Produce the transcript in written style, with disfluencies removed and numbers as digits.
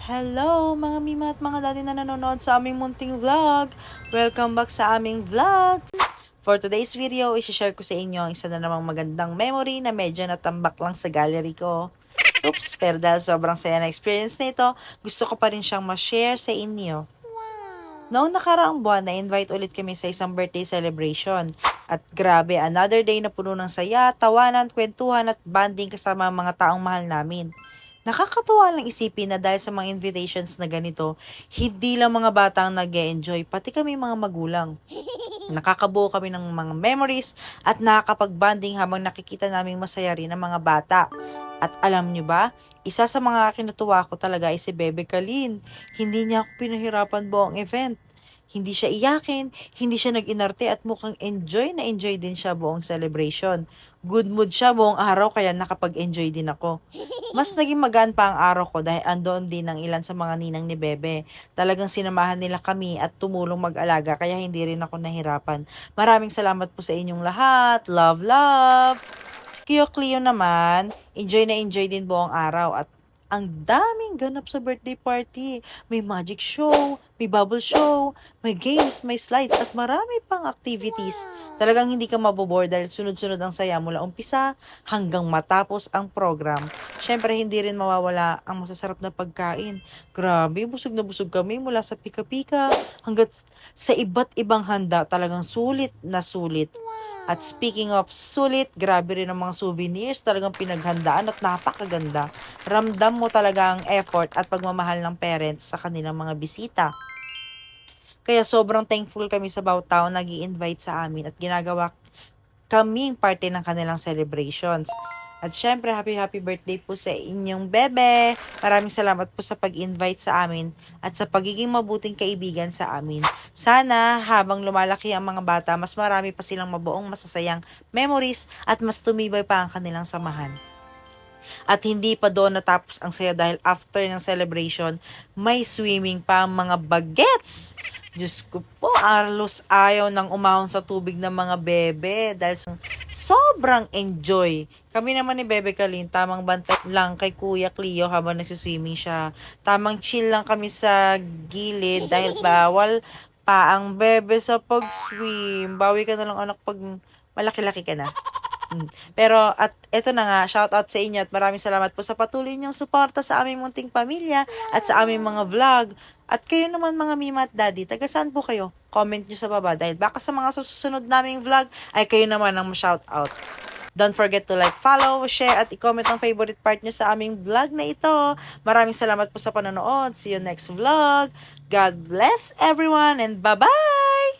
Hello mga mima at mga daddy na nanonood sa aming munting vlog. Welcome back sa aming vlog. For today's video, isi-share ko sa inyo ang isa na namang magandang memory na medyo natambak lang sa gallery ko. Oops, pero dahil sobrang saya na experience nito, gusto ko pa rin siyang ma-share sa inyo. Noong nakaraang buwan, na-invite ulit kami sa isang birthday celebration. At grabe, another day na puno ng saya, tawanan, kwentuhan at bonding kasama ang mga taong mahal namin. Nakakatuwa lang isipin na dahil sa mga invitations na ganito, hindi lang mga bata ang nag-e-enjoy, pati kami mga magulang. Nakakabuo kami ng mga memories at nakakapag-bonding habang nakikita naming masaya rin ang mga bata. At alam nyo ba, isa sa mga kinatuwa ko talaga ay si Bebe Kalin. Hindi niya ako pinahirapan buong event. Hindi siya iyakin, hindi siya nag-inarte at mukhang enjoy na enjoy din siya buong celebration. Good mood siya buong araw kaya nakapag-enjoy din ako. Mas naging magaan pa ang araw ko dahil andoon din ang ilan sa mga ninang ni Bebe. Talagang sinamahan nila kami at tumulong mag-alaga kaya hindi rin ako nahirapan. Maraming salamat po sa inyong lahat. Love, love! Si Kio Clio naman, enjoy na enjoy din buong araw at ang daming ganap sa birthday party. May magic show, may bubble show, may games, may slides, at marami pang activities. Talagang hindi ka mabobore dahil sunod-sunod ang saya mula umpisa hanggang matapos ang program. Syempre, hindi rin mawawala ang masasarap na pagkain. Grabe, busog na busog kami mula sa pika-pika hanggang sa iba't ibang handa. Talagang sulit na sulit. At speaking of sulit, grabe rin ang mga souvenirs, talagang pinaghandaan at napakaganda. Ramdam mo talaga ang effort at pagmamahal ng parents sa kanilang mga bisita. Kaya sobrang thankful kami sa bawat tao nag-i-invite sa amin at ginagawa kaming parte ng kanilang celebrations. At syempre, happy birthday po sa inyong bebe. Maraming salamat po sa pag-invite sa amin at sa pagiging mabuting kaibigan sa amin. Sana habang lumalaki ang mga bata, mas marami pa silang mabuong masasayang memories at mas tumibay pa ang kanilang samahan. At hindi pa doon natapos ang saya dahil after ng celebration, may swimming pa ang mga bagets. Diyos ko po, Arlos ayaw nang umahon sa tubig ng mga bebe dahil sobrang enjoy. Kami naman ni Bebe Kalin, tamang bantay lang kay Kuya Clio habang nagsiswimming siya. Tamang chill lang kami sa gilid dahil bawal pa ang bebe sa pag-swim. Bawi ka na lang anak pag malaki-laki ka na. Pero at eto na nga, shout out sa inyo at maraming salamat po sa patuloy niyong suporta sa aming munting pamilya at sa aming mga vlog. At kayo naman mga mima at daddy, taga saan po kayo? Comment nyo sa baba dahil baka sa mga susunod naming vlog ay kayo naman ang ma-shout out. Don't forget to like, follow, share at i-comment ang favorite part nyo sa aming vlog na ito. Maraming salamat po sa panonood. See you next vlog. God bless everyone and bye-bye!